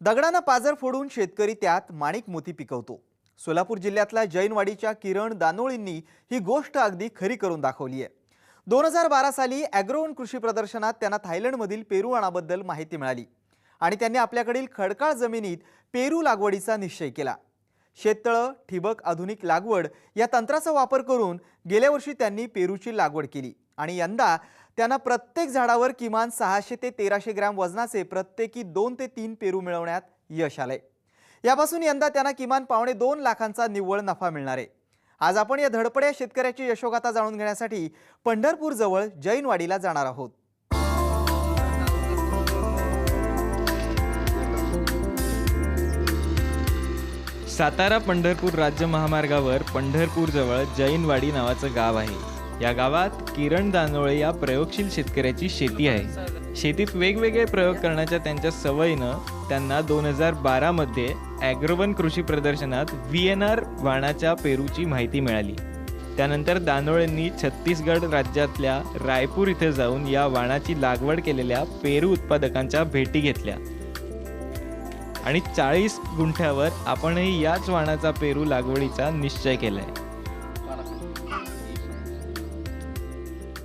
दगडानं पाझर फोडून शेतकरी त्यात माणिक मोती पिकवतो। सोलापूर जिल्ह्यातल्या जैनवाडीच्या किरण दानोळींनी ही गोष्ट अगदी खरी करून दाखवली आहे। 2012 साली ॲग्रोवन कृषी प्रदर्शनात त्यांना थायलंडमधील पेरू वाणाबद्दल माहिती मिळाली आणि त्यांनी आपल्याकडील खडकाळ जमिनीत पेरू लागवडीचा निश्चय केला। शेततळं, ठिबक, आधुनिक लागवड या तंत्राचा वापर करून गेल्या वर्षी त्यांनी पेरूची लागवड केली आणि यंदा त्यांना प्रत्येक झाडावर किमान 600 ते 1300 ग्रॅम वजनाचे प्रत्येकी 2 ते 3 पेरू मिळवण्यात यश आले। यापासून यंदा त्यांना किमान 2.25 लाखांचा निव्वळ नफा मिळणार आहे। आज आपण या धडपड्या शेतकऱ्याची यशोगाथा जाणून घेण्यासाठी पंढरपूर जवळ जैनवाडीला जाणार आहोत। सातारा पंढरपूर राज्य महामार्गावर पंढरपूर जवळ जैनवाडी नावाचं गाव आहे। या गावात किरण दानोळे या प्रयोगशील शेतकऱ्याची शेती आहे। शेतीत वेगवेगळे प्रयोग करण्याच्या त्यांच्या सवयीनं त्यांना 2012 मध्ये ॲग्रोवन कृषी प्रदर्शनात VNR वाणाच्या पेरूची माहिती मिळाली। त्यानंतर दानोळेंनी छत्तीसगड राज्यातल्या रायपूर इथे जाऊन या वाणाची लागवड केलेल्या पेरू उत्पादकांच्या भेटी घेतल्या आणि 40 गुंठ्यावर आपणही याच वाणाचा पेरू लागवडीचा निश्चय केलाय।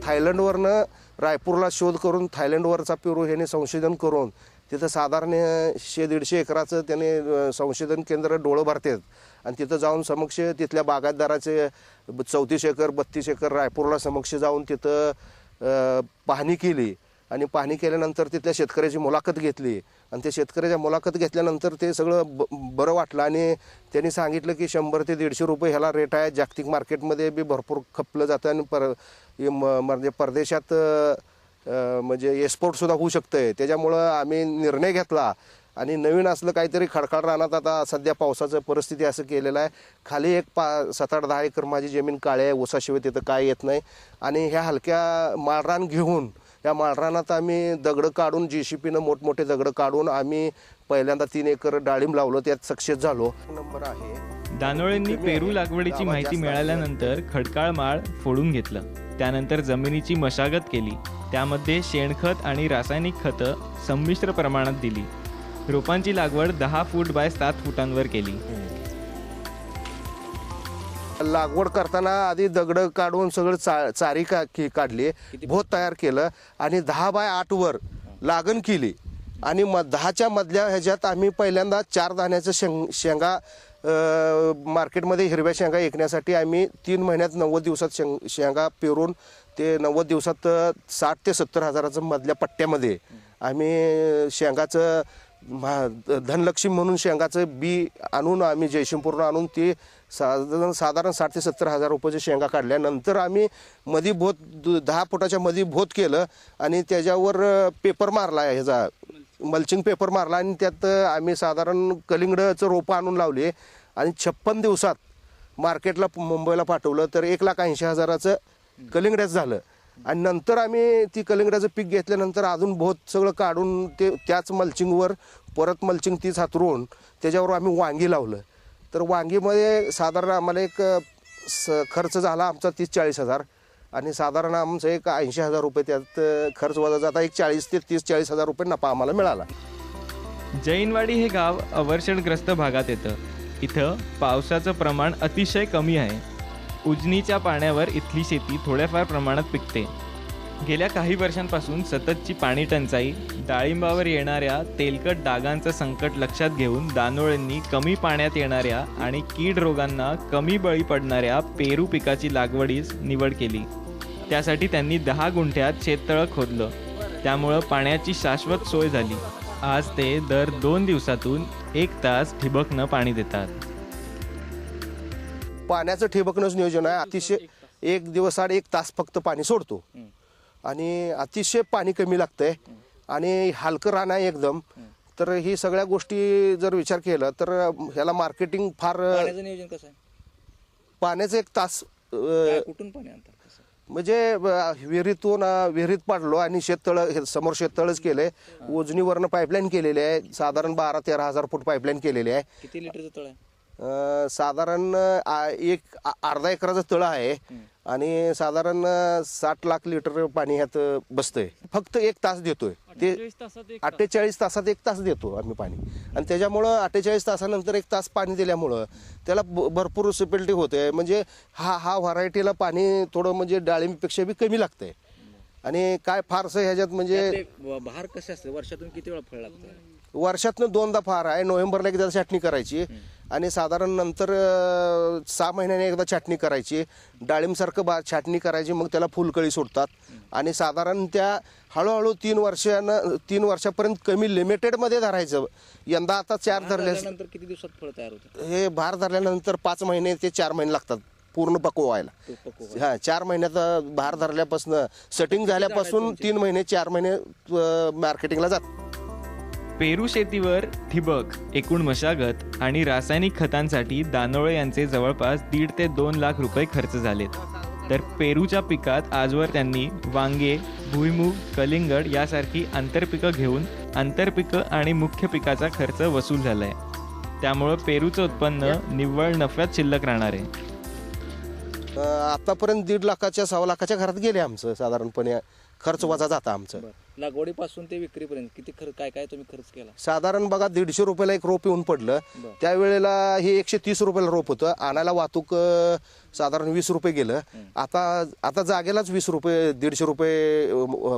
थायलंडवरनं रायपूरला शोध करून थायलंडवरचा पेरू ह्याने संशोधन करून तिथं साधारण 100-150 एकराचं त्याने संशोधन केंद्र डोळं भरतात आणि तिथं जाऊन समक्ष तिथल्या बागायतदाराचे 34 एकर 32 एकर रायपूरला समक्ष जाऊन तिथं पाहणी केली आणि पाहणी केल्यानंतर तिथल्या शेतकऱ्याची मुलाखत घेतली आणि त्या शेतकऱ्याच्या मुलाखत घेतल्यानंतर ते सगळं बरं वाटलं आणि त्यांनी सांगितलं की 100 ते 150 रुपये ह्याला रेट आहे। जागतिक मार्केटमध्ये बी भरपूर खपलं जातं आणि म्हणजे परदेशात म्हणजे एक्सपोर्टसुद्धा होऊ शकतं। त्याच्यामुळं आम्ही निर्णय घेतला आणि नवीन असलं काहीतरी खडकाळ रानात आता सध्या पावसाचं परिस्थिती असं केलेलं आहे। खाली एक 7-8-10 एकर माझी जमीन काळी आहे, ऊसाशिवाय तिथं काय येत नाही आणि ह्या हलक्या माळरान घेऊन या माळरानात आम्ही दगडं काढून JCPनं मोठमोठे दगडं काढून आम्ही पहिल्यांदा 3 एकर डाळिंब लावलं, त्यात सक्सेस झालो। नंबर आहे। दानोळेंनी पेरू लागवडीची माहिती मिळाल्यानंतर खडकाळ माळ फोडून घेतलं। त्यानंतर जमिनीची मशागत केली, त्यामध्ये शेणखत आणि रासायनिक खतं संमिश्र प्रमाणात दिली। रोपांची लागवड 10 फूट बाय 7 फुटांवर केली। लागवड करताना आधी दगडं काढून सगळं चारी काढली, भोत तयार केलं आणि 10 बाय 8 वर लागण केली आणि 10च्या मधल्या ह्याच्यात आम्ही पहिल्यांदा 4 दाण्याचं शेंगा मार्केटमध्ये हिरव्या शेंगा विकण्यासाठी आम्ही 3 महिन्यात 90 दिवसात शेंगा पेरून ते 90 दिवसात 60 ते 70 हजाराचं मधल्या पट्ट्यामध्ये आम्ही शेंगाचं धनलक्ष्मी म्हणून शेंगाचं बी आणून आम्ही जयसिंगपूरनं आणून ते साधारण 60 ते 70 हजार रुपयाचे शेंगा काढल्यानंतर आम्ही मधी भोत 10 फुटाच्या मधी भोत केलं आणि त्याच्यावर पेपर मारला, ह्याचा मल्चिंग पेपर मारला आणि त्यात आम्ही साधारण कलिंगडाचं रोपं आणून लावले आणि 56 दिवसात मार्केटला मुंबईला पाठवलं तर 1,80,000चं कलिंगडाचं झालं आणि नंतर आम्ही ती कलिंगडाचं पीक घेतल्यानंतर अजून बहुत सगळं काढून ते त्याच मल्चिंगवर परत मल्चिंग तीच हातरून त्याच्यावर आम्ही वांगी लावलं। तर वांगीमध्ये साधारण आम्हाला एक खर्च झाला आमचा 30-40 हजार आणि साधारण आमचं एक 80,000 रुपये त्यात खर्च वजा जाता एक 40 ते 30-40 हजार रुपये नफा आम्हाला मिळाला। जैनवाडी हे गाव अवर्षणग्रस्त भागात येतं। इथं पावसाचं प्रमाण अतिशय कमी आहे। उजनीच्या पाण्यावर इथली शेती थोड्याफार प्रमाणात पिकते। गेल्या काही वर्षांपासून सततची पाणी टंचाई, डाळिंबावर येणाऱ्या तेलकट डागांचं संकट लक्षात घेऊन दानोळेंनी कमी पाण्यात येणाऱ्या आणि कीड रोगांना कमी बळी पडणाऱ्या पेरू पिकाची लागवडीस निवड केली। त्यासाठी त्यांनी 10 गुंठ्यात शेततळं खोदलं, त्यामुळं पाण्याची शाश्वत सोय झाली। आज ते दर 2 दिवसातून 1 तास ठिबकनं पाणी देतात। पाण्याचं ठिबकनंच नियोजन आहे। अतिशय 1 दिवस आड 1 तास फक्त पाणी सोडतो आणि अतिशय पाणी कमी लागतंय आणि हलकं रान आहे एकदम। तर ही सगळ्या गोष्टी जर विचार केला तर ह्याला मार्केटिंग फार नियोजन कसं आहे? पाण्याचं 1 तास कुठून पाणी आणतात कसं? म्हणजे विहिरीत पाडलो आणि शेततळं समोर शेततळच केलंय। उजनीवरनं पाईपलाईन केलेली आहे, साधारण 12-13 हजार फूट पाईपलाईन केलेली आहे। किती लिटरचं तळ आहे? साधारण एक अर्धा एकराचं तळ आहे आणि साधारण 60 लाख लिटर पाणी ह्यात बसतंय. फक्त 1 तास देतोय ते 48 तासात 1 तास देतो आम्ही पाणी आणि त्याच्यामुळं 48 तासानंतर 1 तास पाणी दिल्यामुळं त्याला भरपूर रिस्पेबिलिटी होते. म्हणजे हा व्हरायटीला पाणी थोडं म्हणजे डाळिंबपेक्षा बी कमी लागतंय आणि काय फारसं ह्याच्यात म्हणजे बहार कसे असते, वर्षातून किती वेळा फळ लागतं? वर्षातनं 2दा फार आहे. नोव्हेंबरला एकदा छाटणी करायची आणि साधारण नंतर 6 महिन्याने एकदा छाटणी करायची. डाळिंबसारखं छाटणी करायची, मग त्याला फुलकळी सुटतात आणि साधारण त्या हळूहळू 3 वर्षापर्यंत कमी लिमिटेडमध्ये धरायचं. यंदा आता 4 धरले. नंतर किती दिवसात फळ तयार होतं? हे भार धरल्यानंतर 5 महिने ते 4 महिने लागतात पूर्ण पकवायला. 4 महिन्यात भार धरल्यापासून सेटिंग झाल्यापासून 3 महिने 4 महिने मार्केटिंगला जातात. पेरू शेतीवर ठिबक, एकूण मशागत आणि रासायनिक खतांसाठी दानोळे यांचे जवळपास 1.5 ते 2 लाख रुपये खर्च झालेत. तर पेरूच्या पिकात आजवर त्यांनी वांगे, भुईमूग, कलिंगड यासारखी आंतरपिकं घेऊन आंतरपिकं आणि मुख्य पिकाचा खर्च वसूल झालाय. त्यामुळं पेरूचं उत्पन्न निव्वळ नफ्यात शिल्लक राहणार आहे. आतापर्यंत 1.5 लाखाच्या 6 लाखाच्या घरात गेले आमचं साधारणपणे खर्च वजा जाता आमचं. लागवडीपासून ते विक्रीपर्यंत किती काय तुम्ही खर्च केला? साधारण बघा 150 रुपयाला एक रोप येऊन पडलं. त्यावेळेला हे 130 रुपयाला रोप होतं. आणायला वाहतूक साधारण 20 रुपये गेलं. आता जागेलाच 20 रुपये 150 रुपये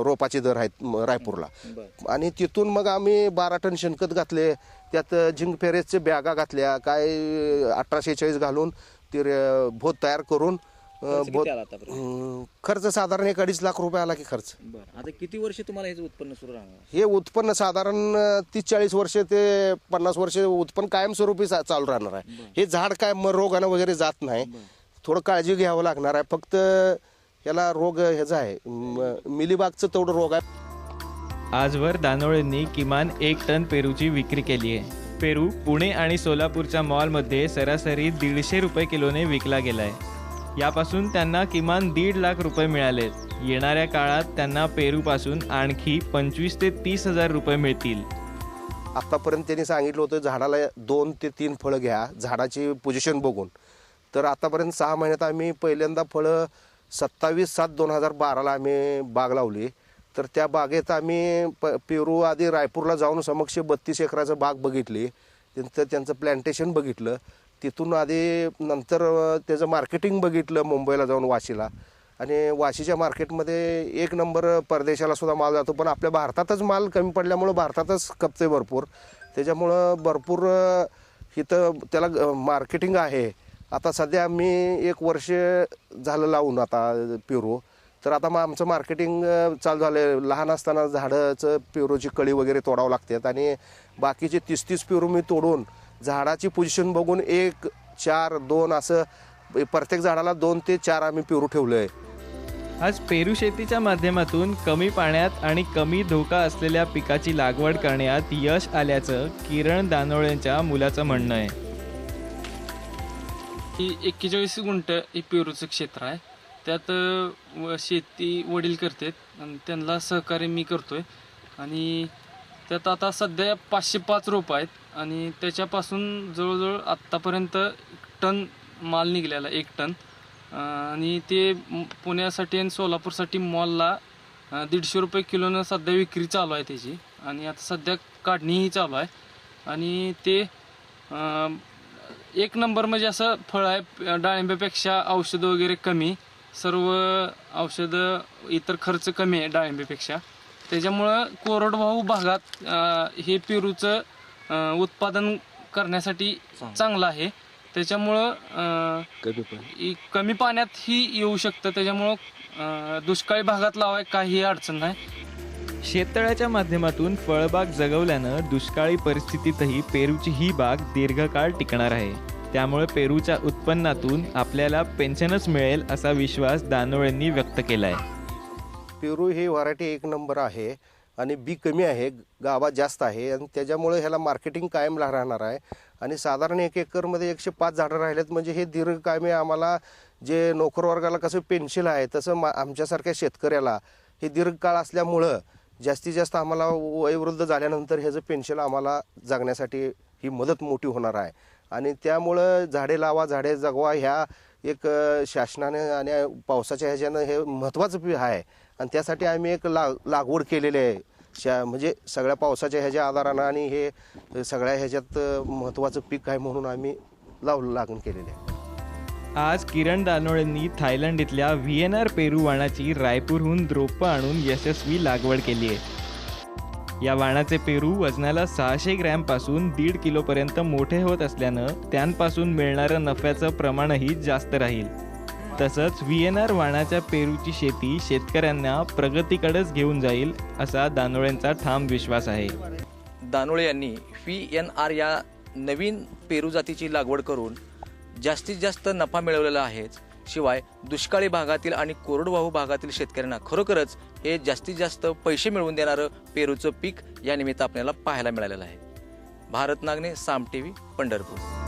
रोपाचे दर आहेत रायपूरला. आणि तिथून मग आम्ही 12 टन शेणखत घातले, त्यात झिंक फेरेसचे बॅगा घातल्या, काय 1846 घालून ते भोत तयार करून खर्च साधारण 1-2.5 लाख रुपये आला की खर्च. आता किती वर्ष तुम्हाला हे उत्पन्न सुरू राहणार? हे उत्पन्न साधारण 30-40 वर्ष ते 50 वर्ष उत्पन्न कायमस्वरूपी चालू राहणार आहे. हे झाड काय रोगानं वगैरे जात नाही. थोडं काळजी घ्यावं लागणार आहे. फक्त याला रोग ह्याचा आहे, मिलीबागचं तेवढं रोग आहे. आजवर दानोळेंनी किमान 1 टन पेरूची विक्री केली आहे. पेरू पुणे आणि सोलापूरच्या मॉलमध्ये सरासरी 150 रुपये किलोने विकला गेलाय. यापासून त्यांना किमान 1.5 लाख रुपये मिळालेत. येणाऱ्या काळात त्यांना पेरूपासून आणखी 25 ते 30 हजार रुपये मिळतील. आतापर्यंत त्यांनी सांगितलं होतं झाडाला 2 ते 3 फळं घ्या झाडाची पोझिशन बघून. तर आतापर्यंत 6 महिन्यात आम्ही पहिल्यांदा फळं 27/7/2012ला आम्ही बाग लावली. तर त्या बागेत आम्ही पेरू आधी रायपूरला जाऊन समक्ष 32 एकराचं बाग बघितली. त्यांचं प्लॅन्टेशन बघितलं. तिथून आधी नंतर त्याचं मार्केटिंग बघितलं मुंबईला जाऊन वाशीला. आणि वाशीच्या मार्केटमध्ये 1 नंबर परदेशाला सुद्धा माल जातो. पण आपल्या भारतातच माल कमी पडल्यामुळं भारतातच खपते भरपूर. त्याच्यामुळं भरपूर इथं त्याला मार्केटिंग आहे. आता सध्या मी 1 वर्ष झालं लावून आता पेरू. तर आता मग आमचं मार्केटिंग चालू झालं. लहान असताना झाडाचं पेरूची कळी वगैरे तोडावं लागतात आणि बाकीचे 30 पेरू मी तोडून झाडाची पोझिशन बघून 1, 4, 2 असं प्रत्येक झाडाला 2 ते 4 आम्ही पेरू ठेवलं आहे. आज पेरू शेतीच्या माध्यमातून कमी पाण्यात आणि कमी धोका असलेल्या पिकाची लागवड करण्यात यश आल्याचं किरण दानोळेंच्या मुलाचं म्हणणं आहे. ही 41 गुंठ हे पेरूचं क्षेत्र आहे. त्यात शेती वडील करतात आणि त्यांना सहकार्य मी करतोय. आणि त्यात आता सध्या 505 रोप आहेत आणि त्याच्यापासून जवळजवळ आत्तापर्यंत टन माल निघालेला 1 टन. आणि ते पुण्यासाठी आणि सोलापूरसाठी मॉलला 150 रुपये किलोनं सध्या विक्री चालू आहे त्याची. आणि आता सध्या काढणीही चालू आहे. आणि ते 1 नंबर म्हणजे असं फळ आहे. डाळिंब्यापेक्षा औषधं वगैरे कमी, सर्व औषधं इतर खर्च कमी आहे डाळिंब्यापेक्षा. त्याच्यामुळं कोरडवाहू भागात हे पेरूचं उत्पादन करण्यासाठी चांगलं आहे. त्याच्यामुळं कमी पाण्यातही येऊ शकतं. त्याच्यामुळं दुष्काळी भागात लावाय काही अडचण नाही. शेततळ्याच्या माध्यमातून फळबाग जगवल्यानं दुष्काळी परिस्थितीतही पेरूची ही बाग दीर्घकाळ टिकणार आहे. त्यामुळे पेरूच्या उत्पन्नातून आपल्याला पेन्शनच मिळेल असा विश्वास दानोळेंनी व्यक्त केला आहे. पेरू ही व्हरायटी 1 नंबर आहे आणि बी कमी आहे, गावात जास्त आहे आणि त्याच्यामुळे ह्याला मार्केटिंग कायम राहणार आहे. आणि साधारण 1 एकरमध्ये 105 झाडं राहिलेत म्हणजे हे दीर्घकामी आम्हाला जे नोकर वर्गाला कसं पेन्शन आहे तसं आमच्यासारख्या शेतकऱ्याला हे दीर्घकाळ असल्यामुळं जास्तीत जास्त आम्हाला वयोवृद्ध झाल्यानंतर ह्याचं पेन्शन आम्हाला जगण्यासाठी ही मदत मोठी होणार आहे. आणि त्यामुळं झाडे लावा झाडे जगवा ह्या एक शासनाने आणि पावसाच्या ह्याच्यानं हे महत्त्वाचं आहे आणि त्यासाठी आम्ही एक लागवड केलेली आहे म्हणजे सगळ्या पावसाच्या ह्याच्या आधारानं आणि हे सगळ्या ह्याच्यात महत्त्वाचं पीक आहे म्हणून आम्ही लागण केलेली आहे. आज किरण दानोळेंनी थायलंड इथल्या व्हीएनआर पेरू वाणाची रायपूरहून रोपं आणून यशस्वी लागवड केली आहे. या वाणाचे पेरू वजनाला 600 ग्रॅमपासून 1.5 किलोपर्यंत मोठे होत असल्यानं त्यांपासून मिळणारं नफ्याचं प्रमाणही जास्त राहील. तसंच व्हीएनआर वाणाच्या पेरूची शेती शेतकऱ्यांना प्रगतीकडेच घेऊन जाईल असा दानोळेंचा ठाम विश्वास आहे. दानोळे यांनी VNR या नवीन पेरू जातीची लागवड करून जास्तीत जास्त नफा मिळवलेला आहेच, शिवाय दुष्काळी भागातील आणि कोरडवाहू भागातील शेतकऱ्यांना खरोखरच हे जास्तीत जास्त पैसे मिळवून देणारं पेरूचं पीक या निमित्त आपल्याला पाहायला मिळालेलं आहे. भारत नागणे, साम TV, पंढरपूर.